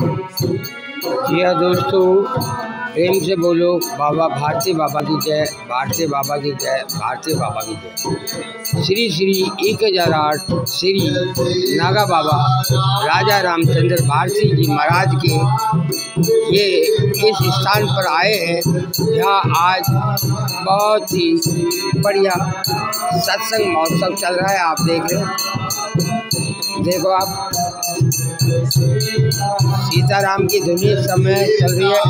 जी हाँ दोस्तों, प्रेम से बोलो बाबा भारती बाबा की जय, भारती बाबा की जय, भारती बाबा की जय। श्री श्री 1008 श्री नागा बाबा राजा रामचंद्र भारती जी महाराज के ये इस स्थान पर आए हैं जहाँ आज बहुत ही बढ़िया सत्संग महोत्सव चल रहा है। आप देख रहे हो, देखो आप सीताराम की धुनी इस समय चल रही है।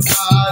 Jai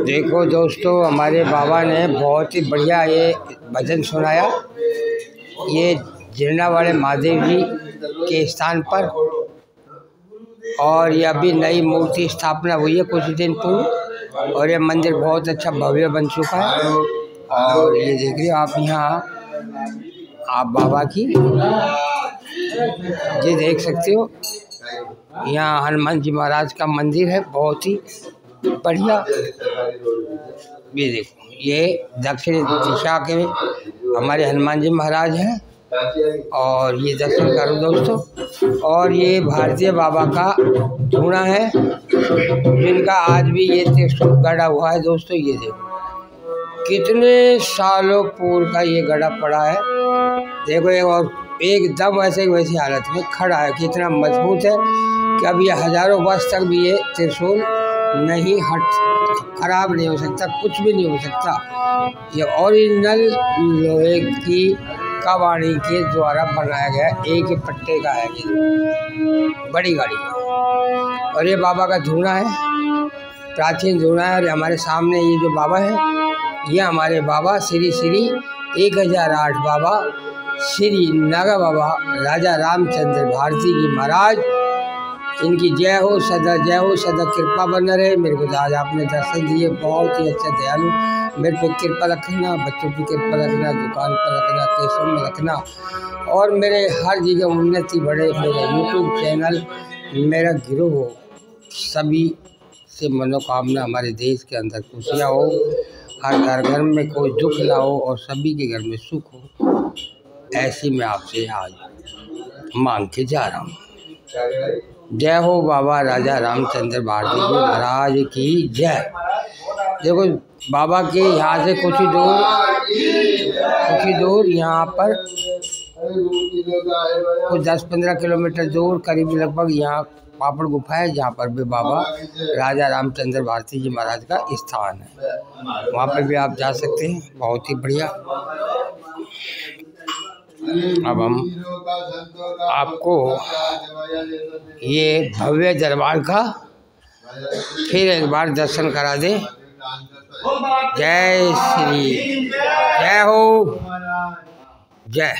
देखो दोस्तों, हमारे बाबा ने बहुत ही बढ़िया ये भजन सुनाया। ये जिरना वाले महादेव जी के स्थान पर, और ये अभी नई मूर्ति स्थापना हुई है कुछ दिन पूर्व, और ये मंदिर बहुत अच्छा भव्य बन चुका है। और ये देख रहे हो आप यहाँ आप बाबा की ये देख सकते हो। यहाँ हनुमान जी महाराज का मंदिर है, बहुत ही बढ़िया। ये देखो, ये दक्षिण दिशा के हमारे हनुमान जी महाराज हैं। और ये दर्शन करो दोस्तों। और ये भारतीय बाबा का धूना है, जिनका आज भी ये त्रिशूल गड़ा हुआ है दोस्तों। ये देखो कितने सालों पूर्व का ये गड़ा पड़ा है। देखो ये, और एकदम वैसी हालत में खड़ा है, कितना मजबूत है कि अब ये हजारों वर्ष तक भी ये त्रिशूल नहीं खराब नहीं हो सकता, कुछ भी नहीं हो सकता। ये ओरिजिनल लोहे की कवाड़ी के द्वारा बनाया गया एक पट्टे का है, ये बड़ी गाड़ी। और ये बाबा का धूना है, प्राचीन धूना है। और हमारे सामने ये जो बाबा है, ये हमारे बाबा श्री 1008 बाबा श्री नागा बाबा राजा रामचंद्र भारती जी महाराज, इनकी जय हो, सदा कृपा बना रहे। मेरे को आज आपने दर्शन दिए, बहुत ही अच्छा दयालु। मेरे पे कृपा रखना, बच्चों की कृपा रखना, दुकान पर रखना, केसों में रखना, और मेरे हर जगह उन्नति बढ़े। मेरा यूट्यूब चैनल, मेरा गिरोह हो, सभी से मनोकामना हमारे देश के अंदर खुशियाँ हो, हर घर में कोई दुख ना हो और सभी के घर में सुख हो। ऐसी मैं आपसे आज मांग के जा रहा हूँ। जय हो बाबा राजा रामचंद्र भारती जी महाराज की जय। देखो बाबा के यहाँ से कुछ ही दूर यहाँ पर कुछ 10-15 किलोमीटर दूर करीब लगभग यहाँ पापड़ गुफा है, जहाँ पर भी बाबा राजा रामचंद्र भारती जी महाराज का स्थान है। वहाँ पर भी आप जा सकते हैं, बहुत ही बढ़िया। अब हम आपको ये भव्य दरबार का फिर एक बार दर्शन करा दें। जय श्री, जय हो, जय।